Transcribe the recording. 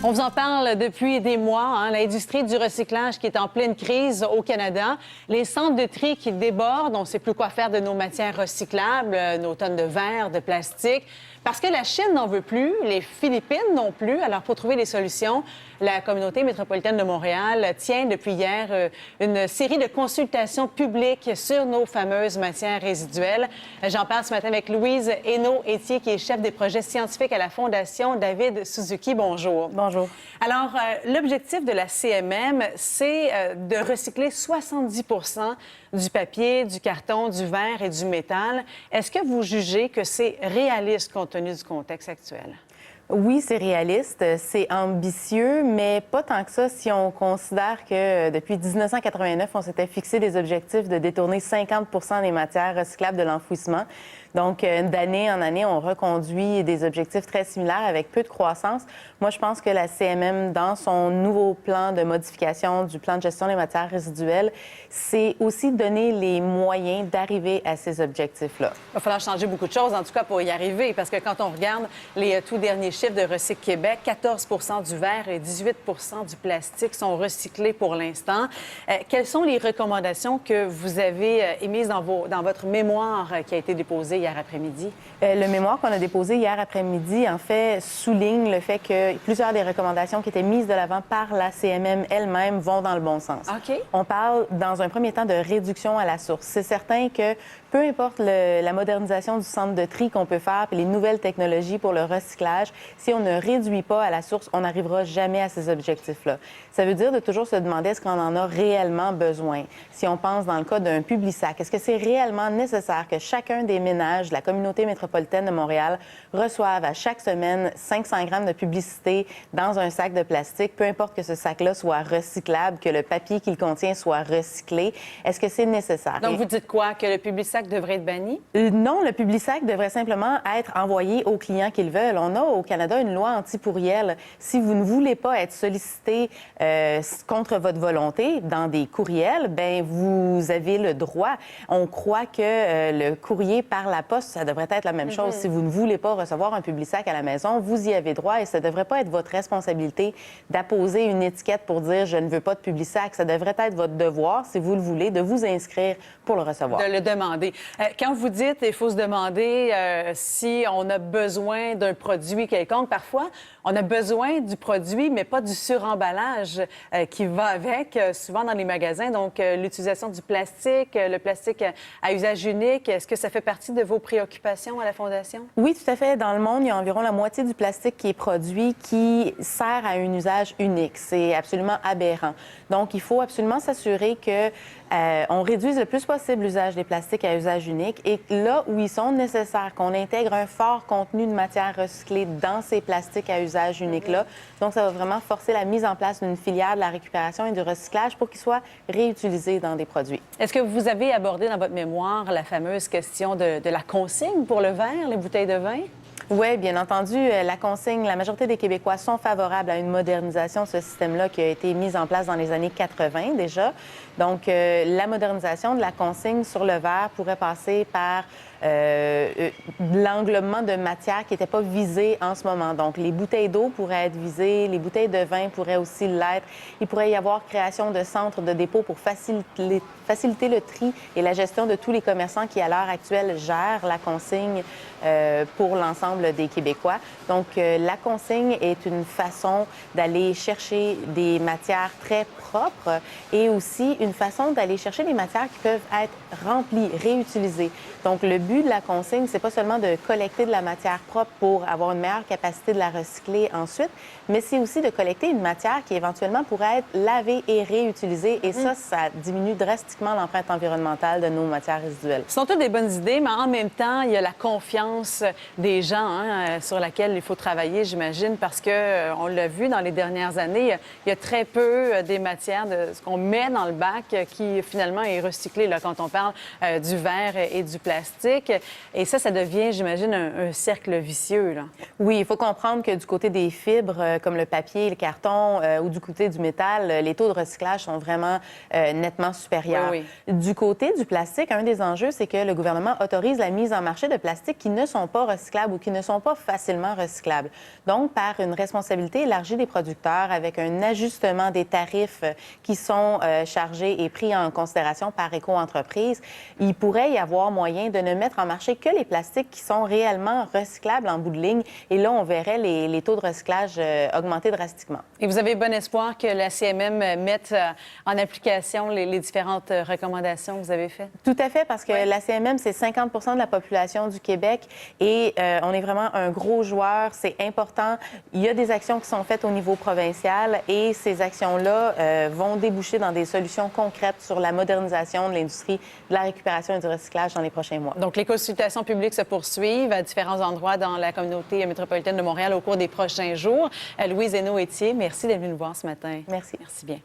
On vous en parle depuis des mois, hein, l'industrie du recyclage qui est en pleine crise au Canada, les centres de tri qui débordent, on ne sait plus quoi faire de nos matières recyclables, nos tonnes de verre, de plastique, parce que la Chine n'en veut plus, les Philippines non plus. Alors, pour trouver des solutions, la communauté métropolitaine de Montréal tient depuis hier une série de consultations publiques sur nos fameuses matières résiduelles. J'en parle ce matin avec Louise Hainaut-Étier, qui est chef des projets scientifiques à la Fondation David Suzuki. Bonjour. Bonjour. Alors, l'objectif de la CMM, c'est de recycler 70 du papier, du carton, du verre et du métal. Est-ce que vous jugez que c'est réaliste compte tenu du contexte actuel? Oui, c'est réaliste, c'est ambitieux, mais pas tant que ça si on considère que depuis 1989, on s'était fixé des objectifs de détourner 50 des matières recyclables de l'enfouissement. Donc, d'année en année, on reconduit des objectifs très similaires avec peu de croissance. Moi, je pense que la CMM, dans son nouveau plan de modification du plan de gestion des matières résiduelles, c'est aussi donner les moyens d'arriver à ces objectifs-là. Il va falloir changer beaucoup de choses, en tout cas, pour y arriver, parce que quand on regarde les tout derniers chiffres de Recyc Québec, 14 du verre et 18 du plastique sont recyclés pour l'instant. Quelles sont les recommandations que vous avez émises dans votre mémoire qui a été déposée hier après-midi? Le mémoire qu'on a déposé hier après-midi, en fait, souligne le fait que plusieurs des recommandations qui étaient mises de l'avant par la CMM elle-même vont dans le bon sens. OK. On parle, dans un premier temps, de réduction à la source. C'est certain que peu importe la modernisation du centre de tri qu'on peut faire puis les nouvelles technologies pour le recyclage, si on ne réduit pas à la source, on n'arrivera jamais à ces objectifs-là. Ça veut dire de toujours se demander est-ce qu'on en a réellement besoin. Si on pense dans le cas d'un Publisac, est-ce que c'est réellement nécessaire que chacun des ménages de la communauté métropolitaine de Montréal reçoive à chaque semaine 500 grammes de publicité dans un sac de plastique, peu importe que ce sac-là soit recyclable, que le papier qu'il contient soit recyclé? Est-ce que c'est nécessaire? Donc, vous dites quoi? Que le Publisac devrait être banni? Non, le Publisac devrait simplement être envoyé aux clients qu'ils veulent. On a au Canada une loi anti-pourriel. Si vous ne voulez pas être sollicité contre votre volonté dans des courriels, bien, vous avez le droit. On croit que le courrier par la poste, ça devrait être la même chose. Si vous ne voulez pas recevoir un Publisac à la maison, vous y avez droit et ça ne devrait pas être votre responsabilité d'apposer une étiquette pour dire « je ne veux pas de Publisac ». Ça devrait être votre devoir, si vous le voulez, de vous inscrire pour le recevoir. De le demander. Quand vous dites il faut se demander si on a besoin d'un produit quelconque, parfois, on a besoin du produit, mais pas du suremballage qui va avec, souvent dans les magasins. Donc, l'utilisation du plastique, le plastique à usage unique, est-ce que ça fait partie de vos préoccupations à la Fondation? Oui, tout à fait. Dans le monde, il y a environ la moitié du plastique qui est produit qui sert à un usage unique. C'est absolument aberrant. Donc, il faut absolument s'assurer que on réduise le plus possible l'usage des plastiques à usage unique et là où ils sont nécessaires, qu'on intègre un fort contenu de matière recyclée dans ces plastiques à usage unique-là. Donc, ça va vraiment forcer la mise en place d'une filière de la récupération et du recyclage pour qu'ils soient réutilisés dans des produits. Est-ce que vous avez abordé dans votre mémoire la fameuse question de la consigne pour le verre, les bouteilles de vin? Oui, bien entendu, la consigne, la majorité des Québécois sont favorables à une modernisation de ce système-là qui a été mis en place dans les années 80 déjà. Donc, la modernisation de la consigne sur le verre pourrait passer par l'englobement de matières qui n'étaient pas visées en ce moment. Donc, les bouteilles d'eau pourraient être visées, les bouteilles de vin pourraient aussi l'être. Il pourrait y avoir création de centres de dépôt pour faciliter le tri et la gestion de tous les commerçants qui, à l'heure actuelle, gèrent la consigne pour l'ensemble des Québécois. Donc, la consigne est une façon d'aller chercher des matières très propres et aussi une façon d'aller chercher des matières qui peuvent être remplies, réutilisées. Donc, le but de la consigne, c'est pas seulement de collecter de la matière propre pour avoir une meilleure capacité de la recycler ensuite, mais c'est aussi de collecter une matière qui éventuellement pourrait être lavée et réutilisée. Et ça diminue drastiquement l'empreinte environnementale de nos matières résiduelles. Ce sont toutes des bonnes idées, mais en même temps, il y a la confiance des gens sur laquelle il faut travailler, j'imagine, parce que on l'a vu dans les dernières années, il y a très peu des matières de ce qu'on met dans le bac qui finalement est recyclé là, quand on parle du verre et du plastique. plastique. Et ça devient, j'imagine, un cercle vicieux, là. Oui, il faut comprendre que du côté des fibres, comme le papier, le carton, ou du côté du métal, les taux de recyclage sont vraiment nettement supérieurs. Oui. Du côté du plastique, un des enjeux, c'est que le gouvernement autorise la mise en marché de plastiques qui ne sont pas recyclables ou qui ne sont pas facilement recyclables. Donc, par une responsabilité élargie des producteurs, avec un ajustement des tarifs qui sont chargés et pris en considération par éco-entreprises, il pourrait y avoir moyen de ne mettre en marché que les plastiques qui sont réellement recyclables en bout de ligne. Et là, on verrait les taux de recyclage augmenter drastiquement. Et vous avez bon espoir que la CMM mette en application les différentes recommandations que vous avez faites? Tout à fait, parce que la CMM, c'est 50 de la population du Québec et on est vraiment un gros joueur. C'est important. Il y a des actions qui sont faites au niveau provincial et ces actions-là vont déboucher dans des solutions concrètes sur la modernisation de l'industrie de la récupération et du recyclage dans les prochains mois. Donc, les consultations publiques se poursuivent à différents endroits dans la communauté métropolitaine de Montréal au cours des prochains jours. Louise Hainaut-Étier, merci d'être venue nous voir ce matin. Merci. Merci bien.